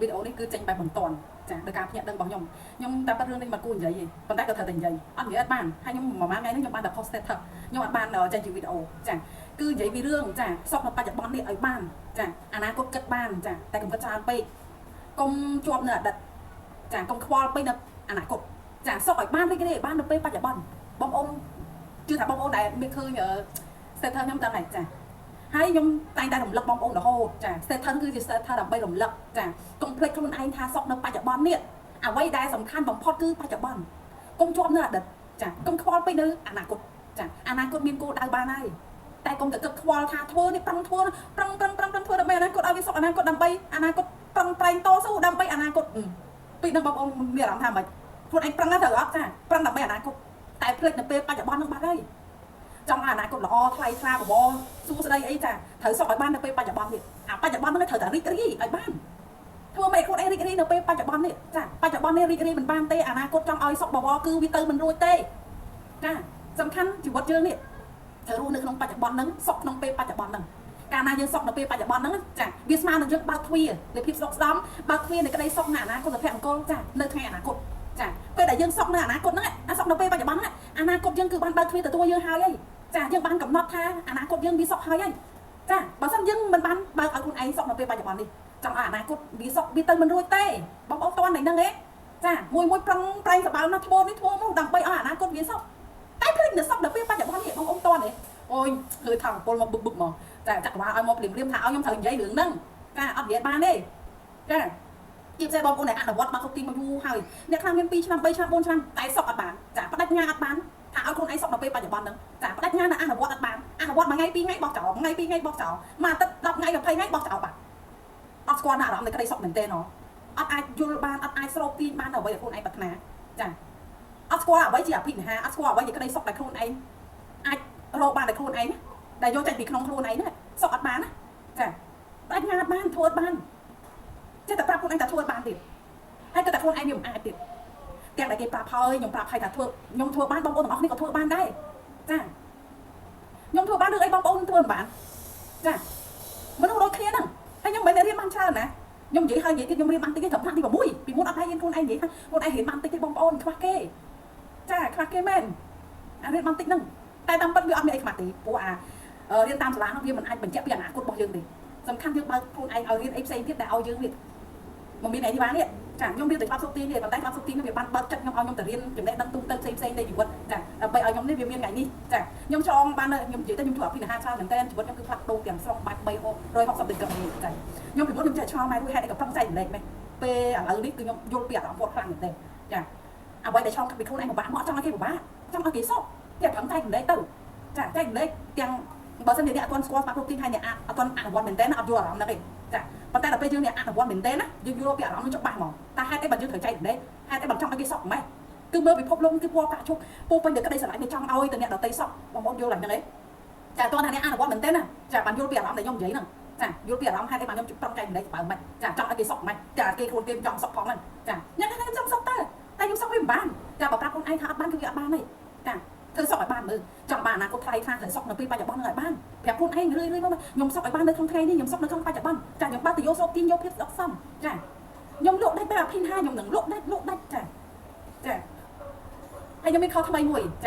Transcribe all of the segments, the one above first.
វីដេអូនេះគឺចេញបែបបន្ទាន់ចាដោយការភ្ញាក់ដឹងរបស់ខ្ញុំតែប៉ាត់រឿងនេះមកគួរនិយាយទេប៉ុន្តែក៏ត្រូវតែនិយាយអត់និយាយអត់បានហើយខ្ញុំមួយម៉ានថ្ងៃនេះខ្ញុំបានតែ post status ខ្ញុំអត់បានចេញជាវីដេអូចាគឺនិយាយពីរឿងចាសពនៅបច្ចុប្បន្ននេះឲ្យបានចាអនាគតគិតបានចាតែកុំគិតច្រើនពេកកុំជាប់នៅអតីតចាកុំខ្វល់ពេកនៅអនាគតចាសុខឲ្យបានរីករាយបាននៅពេលបច្ចុប្បន្នបងប្អូនជឿថាបងប្អូនដែលមានឃើញ status ខ្ញុំដឹងហើយចាហើយខ្ញុំតែងតែរំលឹកបងប្អូនរហូតចា status គឺជា status ដើម្បីរំលឹកចាកុំភ្លេចខ្លួនឯងថាសុខនៅបច្ចុប្បន្ននេះអ្វីដែលសំខាន់បំផុតគឺបច្ចុប្បន្នកុំជាប់នៅអតីតចាកុំខ្វល់ពេកនៅអនាគតចាអនាគតមានគោលដៅបានហើយតែកុំតែគិតខ្វល់ថាធ្វើនេះប្រឹងធ្វើធ្វើដើម្បីអនាគតឲ្យវាសុខអនាគតដើម្បីអនាគតប្រឹងប្រែងតស៊ូដើម្បីអនាគតពីនឹងបងប្អូនមានអារម្មណ៍ថាម៉េចខ្លួនឯងប្រឹងណាស់ត្រូវអត់ចាប្រឹងដើម្បីអនាគតតែភ្លេចនៅពេលបច្ចុប្បន្ននឹងបាត់ហើយចង់អនាគតល្អថ្លៃថ្លាបបរសួស្ដីអីចាត្រូវសុខឲ្យបាននៅពេលបច្ចុប្បន្ននេះអាបច្ចុប្បន្នហ្នឹងត្រូវតែរីករាយឲ្យបានធ្វើម៉េចខ្លួនឯងរីករាយនៅពេលបច្ចុប្បន្ននេះចាបច្ចុប្បន្ននេះរីករាយមិនបានទេអនាគតចង់ឲ្យសុខបបរគឺវាទៅមិនរួចទេចាសំខាន់ជីវិតយើងនេះត្រូវរស់នៅក្នុងបច្ចុប្បន្នហ្នឹងសុខក្នុងពេលបច្ចុប្បន្នហ្នឹងកាលណាយើងសុខនៅពេលបច្ចុប្បន្នហ្នឹងចាវាស្មើនឹងយើងបើកទ្វារនៃភាពស្រុកស្ដំបើកទ្វារនៃក្តីសុខនៅអនាគតសុភមង្គលចានៅថ្ងៃអនាគតចាពេលដែលយើងសុខនៅអនាគតហ្នឹងអាសុខនៅពេលបច្ចុប្បន្នហ្នឹងអនាគតយើងគឺបានបើកទ្វារទទួលយើងហើយចាយើងបានកំណត់ថាអនាគតយើងវាសុខហើយចាបើមិនយើងមិនបានបើកឲ្យខ្លួនឯងសុខនៅពេលបច្ចុប្បន្ននេះចង់ឲ្យអនាគតវាសុខវាទៅមិនរួចទេបងប្អូនតន់តែហ្នឹងទេចាមួយប្រឹងប្រែងសបើណាធ្វើនេះធ្វើនោះដើម្បីឲ្យអនាគតវាសុខតែភ្លេចនៅសុខនៅពេលបច្ចុប្បន្ននេះបងប្អូនតន់ទេអូយឃើញថាពលមកបឹកមកចាចក្រវាលឲ្យមកព្រាមថាឲ្យខ្ញុំត្រូវនិយាយរឿងហ្នឹងចាអត់និយាយបានទេចាជាពិសេសបងប្អូនដែលអនុវត្តមកគ្រប់ទីមកយូរហើយអ្នកខ្លះមាន2ឆ្នាំ3ឆ្នាំ4ឆ្នាំតែសុខអត់បានចាបដិញ្ញាអត់បានថាឲ្យខ្លួនឯងសុខនៅពេលបច្ចុប្បន្នហ្នឹងចាបដិញ្ញានៅអនុវត្តអត់បានអនុវត្តមួយថ្ងៃ2ថ្ងៃបោះចោលថ្ងៃ2ថ្ងៃបោះចោលមួយអាទិត្យ10ថ្ងៃ20ថ្ងៃបោះចោលបាត់អត់ស្គាល់ណាអារម្មណ៍នៃក្តីសុខមែនទេណោះអត់អាចយល់បានអត់អាចស្រូបទាញបានអ្វីដែលខ្លួនឯងប្រាថ្នាចាអត់ស្គាល់អ្វីជាអភិនិហាអត់ស្គាល់អ្វីជាក្តីសុខដែលខ្លួនឯងអាចរកបានតែខ្លួនឯងដែលយកចេញពីក្នុងខ្លួនឯងហ្នឹងសុខអត់បានណាចាបដិញ្ញាអត់បានធ្វើអត់បានចេះតែប្រាប់ខ្លួនឯងថាធ្វើអត់បានទៀតហើយក៏តែខ្លួនឯងវាមិនអាចទៀតទាំងដែលគេប្រាប់ហើយខ្ញុំប្រាប់ហើយថាធ្វើខ្ញុំធ្វើបានបងប្អូនទាំងអស់គ្នាក៏ធ្វើបានដែរចាខ្ញុំធ្វើបានឬអីបងប្អូនធ្វើមិនបានចាមនុស្សដូចគ្នាហ្នឹងហើយខ្ញុំមិនได้រៀនបានច្រើនណាខ្ញុំនិយាយហើយនិយាយទៀតខ្ញុំរៀនបានតិចទេត្រឹមថ្នាក់ទី6ពីមុនអត់ឲ្យរៀនខ្លួនឯងនិយាយថាខ្លួនឯងរៀនបានតិចទេបងប្អូនខ្វះគេចាខ្វះគេមែនអារៀនបានតិចហ្នឹងតែតាមពិតវាអត់មានអីខ្វះទេព្រោះអារៀនតាមសាលាហ្នឹងវាមិនអាចបញ្ជាក់ពីអនាគតរបស់យើងទេសំខាន់យើងបើកខ្លួនឯងឲ្យរៀនអីផ្សេងទៀតដែលឲ្យយើងវាមិនមានអីទីបាននេះចាខ្ញុំរៀនតែច្បាប់សុខទីនេះប៉ុន្តែច្បាប់សុខទីនេះវាបានបើកចិត្តខ្ញុំឲ្យខ្ញុំទៅរៀនចំណេះដឹងទូទៅផ្សេងនៃជីវិតចាដើម្បីឲ្យខ្ញុំនេះវាមានថ្ងៃនេះចាខ្ញុំឆ្លងបានខ្ញុំនិយាយទៅខ្ញុំធ្វើអភិនិហាច្រើនមែនតើជីវិតខ្ញុំគឺផ្លាស់ប្ដូរទាំងស្រុងបាច់360ដឺក្រេចាខ្ញុំពីមុនខ្ញុំចេះឆ្លងមករួចហេតុអីក៏ប្រឹងចែកម្លែកមែនពេលឥឡូវនេះគឺខ្ញុំយល់ពីអារម្មណ៍គាត់ខ្លាំងមែនតើចាអ្វីដែលឆ្លងកាត់ពីខ្លួនឯងពិបាកមកចង់ឲ្យគេពិបាកចង់ឲ្យគេសោកតែប្រឹងចែកម្លែកទៅចាចែកម្លែកទាំងបើសិនជាអ្នកអត់ទាន់ស្គាល់ច្បាប់គ្រប់ទីហើយអ្នកអត់ទាន់អនុវត្តមែនតើអត់យល់អារម្មណ៍ហ្នឹងទេចាប៉ុន្តែដល់ពេលយើងអនុវត្តមែនទេណាយើងយល់ពីអារម្មណ៍នឹងច្បាស់ហ្មងតែហេតុអីបើយើងត្រូវចែកម្លែកហេតុអីបើចង់ឲ្យគេសក់ម៉េចគឺមើលពិភពលោកគឺពណ៌កាក់ឈុកពោពេញទៅក្តីស្រឡាញ់វាចង់ឲ្យទៅអ្នកដទៃសក់បងប្អូនយល់ហ្នឹងទេចាតោះថាអ្នកអនុវត្តមែនទេណាចាបានយល់ពីអារម្មណ៍ដែលខ្ញុំនិយាយហ្នឹងចាយល់ពីអារម្មណ៍ហេតុអីបើខ្ញុំប្រឹងចែកម្លែកបើមិនចាចង់ឲ្យគេសក់ម៉េចចាគេខ្លួនគេចង់សក់ផងហ្នឹងចាញ៉ាំខ្ញុំចង់សក់តែខ្ញុំសក់វាមិនបានចាបើប្រាប់ខ្លួនឯងថាអត់បានគឺវាអត់បានទេចាធ្វើសក់ឲ្យបានមើលចង់បានអនាគតថ្លៃថ្លាត្រូវសក់នៅពេលបច្ចុប្បន្ននឹងឲ្យបានប្រាប់ខ្លួនឯងរឿយៗមកខ្ញុំសក់ឲ្យបាននៅក្នុងថ្ងៃនេះខ្ញុំសក់នៅក្នុងបច្ចុប្បន្នចាខ្ញុំបាត់ទៅយកសក់ទាញយកភាពស្អកសមចាខ្ញុំលក់ដាច់បែបអភិនហាខ្ញុំនឹងលក់ដាច់ចាចាហើយខ្ញុំមានខុសថ្មីមួយច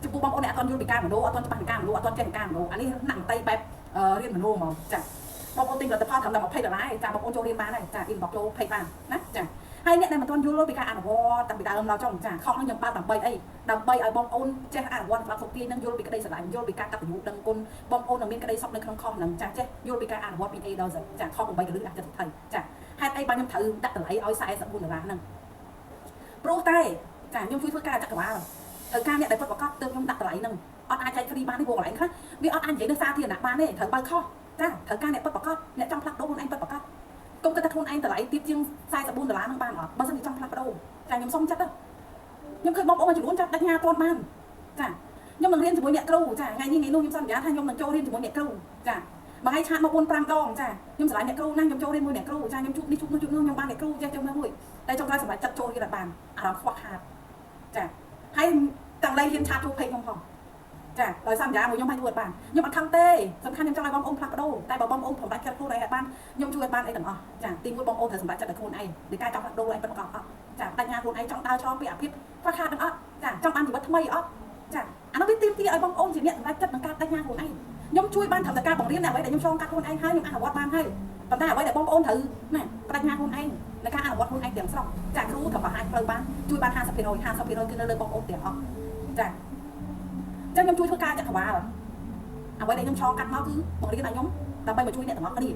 ាចំពោះបងប្អូនអ្នកអត់ទាន់យល់ពីការមនោអត់ទាន់ច្បាស់ពីការមនោអត់ទាន់ចេះពីការមនោអានេះណាំតៃបែបរៀនមនោហ្មងចាបងប្អូនទិញផលិតផលត្រឹមតែ$20ចាបងប្អូនចូលរៀនបានហើយចា inbox ចូល page បានណាចាហើយអ្នកដែលមិនទាន់យល់ពីការអនុវត្តតាំងពីដើមដល់ចុងចាខុសនឹងខ្ញុំបើកដើម្បីអីដើម្បីឲ្យបងប្អូនចេះអនុវត្តច្បាប់សុខទីនឹងយល់ពីក្តីស្រឡាញ់យល់ពីការកតញ្ញូដឹងគុណបងប្អូននឹងមានក្តីសុខនៅក្នុងខុសនឹងចាចេះយល់ពីការអនុវត្តពី A ដល់ Z ចាខុស8កលឹះដាក់ចិត្តថៃចាហេតុអីបើខ្ញុំត្រូវដាក់តម្លៃឲ្យ$44ហ្នឹងព្រោះតែចាខ្ញុំជួយធ្វើការចក្រវាលត្រូវការអ្នកដែលពិតប្រាកដទើបខ្ញុំដាក់តម្លៃហ្នឹងអត់អាចចែក free បានទេព្រោះកន្លែងខ្លះវាអត់អាចនិយាយនៅសាធារណៈបានទេត្រូវបើកខុសចាត្រូវការអ្នកពិតប្រាកដអ្នកចង់ផ្លាស់ប្ដូរខ្លួនឯងពិតប្រាកដគុំគិតថាខ្លួនឯងតម្លៃទាបជាង$44ហ្នឹងបានអត់បើមិនចង់ផ្លាស់ប្ដូរចាខ្ញុំសុំចិត្តទៅខ្ញុំឃើញបងប្អូនមួយចំនួនចាប់ដាច់ញ៉ាទាន់បានចាខ្ញុំនឹងរៀនជាមួយអ្នកគ្រូចាថ្ងៃនេះថ្ងៃនោះខ្ញុំសន្យាថាខ្ញុំនឹងចូលរៀនជាមួយអ្នកគ្រូចាមួយថ្ងៃឆាតមក4-5ដងចាខ្ញុំស្រឡាញ់អ្នកគ្រូណាស់ខ្ញុំចូលរៀនមួយអ្នកគ្រូចាខ្ញុំជួបនេះជួបនោះខ្ញុំបានអ្នកគ្រូចេះចូលមួយតែចុងក្រោយសម្រាប់ចិត្តចូលរៀនអត់បានអារម្មណ៍ខ្វះខាតចាហើយទាំងឡៃហ៊ានឆាតជួបពេកខ្ញុំផង ចាដោយសារម្យ៉ាងមួយខ្ញុំឲ្យជួយបានខ្ញុំអត់ខឹងទេសំខាន់ខ្ញុំចង់ឲ្យបងអូនផ្លាស់ប្ដូរតែបើបងអូនប្រំបាច់ចិត្តខ្លួនឯងអត់បានខ្ញុំជួយអត់បានអីទាំងអស់ចាទីមួយបងអូនត្រូវសម្រេចចិត្តតែខ្លួនឯងដោយការចង់ផ្លាស់ប្ដូរឯងពិតប្រាកដអត់ចាបញ្ញាខ្លួនឯងចង់ដើរឆ្លងពីអាភិបខ្វះខាតទាំងអត់ចាចង់បានជីវិតថ្មីអត់ចាអានោះវាទីឲ្យបងអូនជាអ្នកសម្រេចចិត្តនឹងការបញ្ញាខ្លួនឯងខ្ញុំជួយបានត្រឹមតែការបង្រៀនអ្វីដែលខ្ញុំឆ្លងកាត់ខ្លួនឯងហើយខ្ញុំអនុវត្តបានហើយប៉ុន្តែអ្វីដែលបងប្អូនត្រូវណាបញ្ញាខ្លួនឯងในការអនុវត្តខ្លួនឯងទាំងស្រុងចាគ្រូក៏បង្ហាញផ្លូវបានជួយបាន 50% គឺនៅលើបងប្អូនទាំងអស់ចាចឹងខ្ញុំជួយធ្វើការចក្រវាលអ្វីដែលខ្ញុំឆ្លងកាត់មកគឺបង្រៀនឲ្យខ្ញុំដើម្បីមកជួយអ្នកទាំងអស់គ្នា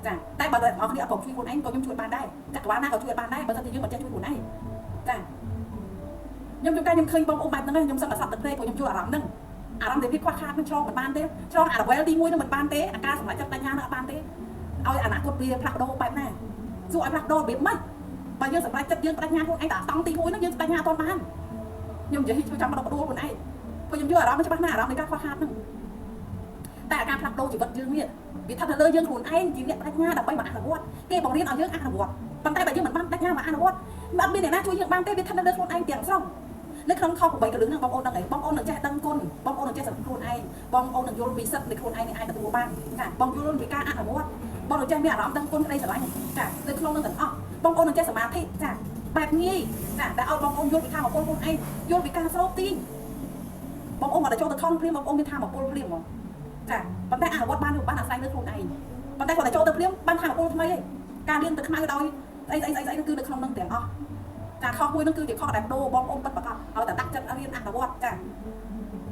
ចាតែបើអ្នកទាំងអស់គ្នាអត់ព្រមជួយខ្លួនឯងក៏ខ្ញុំជួយបានដែរចក្រវាលណាក៏ជួយបានដែរបើសិនជាយើងមិនចេះជួយខ្លួនឯងចាខ្ញុំជួនកាលខ្ញុំឃើញបងប្អូនបែបហ្នឹងខ្ញុំសឹកតែសត្វទឹកទេព្រោះខ្ញុំជួយអារម្មណ៍ហ្នឹងអារម្មណ៍ដែលវាខ្វះខាតនឹងឆ្លងមិនបានទេឆ្លងអា level ទី1នឹងមិនបានទេអាការសម្រេចចិត្តបញ្ញានឹងអត់បានទេឲ្យអនាគតវាផ្លាស់ប្ដូរបែបណាសួរឲ្យផ្លាស់ប្ដូររបៀបម៉េចបើយើងសម្រេចចិត្តយើងបញ្ញាខ្លួនឯងតែតង់ទី1ហ្នឹងយើងបញ្ញាអត់ទាន់បានខ្ញុំនិយាយជួយចាំបដិបត្តិខ្លួនឯងព្រោះខ្ញុំយល់អារម្មណ៍ច្បាស់ណាស់អារម្មណ៍នៃការខ្វះខាតហ្នឹងតែការផ្លាស់ប្ដូរជីវិតយើងនេះវាស្ថិតនៅលើយើងខ្លួនឯងជាអ្នកបញ្ញាដើម្បីមកអនុវត្តគេបង្រៀនឲ្យយើងអនុវត្តប៉ុន្តែបើយើងមិនបានបញ្ញាមកអនុវត្តមិនអត់មានអ្នកណាជួយយើងបានទេវាស្ថិតនៅលើខ្លួនឯងទាំងស្រុងនៅក្នុងខុស8កលឹងហ្នឹងបងប្អូនដឹងអីបងប្អូននឹងចេះដឹងគុណបងប្អូននឹងចេះសម្រាប់ខ្លួនឯងបងប្អូននឹងយល់ពីសិទ្ធិនៃខ្លួនឯងនេះអាចទទួលបានចាបងយល់ពីការអនុវត្តបងនឹងចេះមានអារម្មណ៍ដឹងគុណក្តីស្រឡាញ់ចានៅក្នុងនឹងទាំងអស់បងប្អូននឹងចេះសមាធិចាបែបងាយចាតែឲ្យបងប្អូនយល់ពីធម៌ពលខ្លួនឯងយល់ពីការស្រោបទាញបងប្អូនមកតែចូលទៅខំព្រាមបងប្អូនមានធម៌ពលព្រាមហ្មងចាប៉ុន្តែអនុវត្តបានអាស្រ័យលើខ្លួនឯងប៉ុន្តែគាត់តែចូលទៅព្រាមបានធម៌ពលថ្មីឯងការរៀនទៅខ្មៅដោយអីគឺនៅក្នុងនឹងទាំងអស់ចាខុសមួយនឹងគឺជាខុសតែបដូរបងប្អូនពិតប្រាកដឲ្យតែដាក់ចិត្តរៀនអនុវត្តចា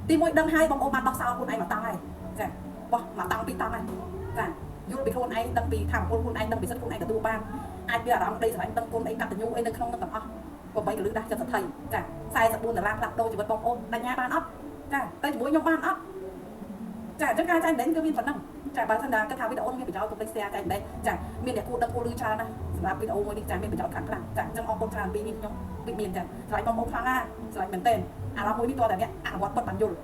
ទីមួយដឹងហើយបងប្អូនបានដោះសោខ្លួនឯងមកតង់ហើយចាបោះមកតង់ពីរតង់ហើយចាយល់ពីខ្លួនឯងដឹងពីធម៌ពលខ្លួនឯងដឹងពីសិទ្ធិខ្លួនឯងទទួលបានអាចមានអារម្មណ៍ដីស្រឡាញ់ដឹងគុណអីកតញ្ញូអីនៅក្នុងនឹងទាំងអស់8កលឹះដាស់ចិត្តសទ្ធិចា$44ផ្លាស់ប្ដូរជីវិតបងប្អូនបញ្ញាបានអត់ចាទៅជាមួយខ្ញុំបានអត់ចាអញ្ចឹងការចែកម្លែកគឺមានប៉ុណ្ណឹងចាបើសិនតែគិតថាវីដេអូនេះមានប្រយោជន៍ទុកលេខ share ចែកម្លែកចាមានអ្នកគួរដឹងគួរឮច្រើនណាស់សម្រាប់វីដេអូមួយនេះចាមានប្រយោជន៍ខ្លាំងចាអញ្ចឹងអរគុណច្រើនពីនេះខ្ញុំដូចមានចាឆ្លៃបងប្អូនខ្លាំងណាស់ឆ្លៃមែនទែនអារម្មណ៍មួយនេះតើតែអ្នកអនុវត្តពិតបានយល់ចា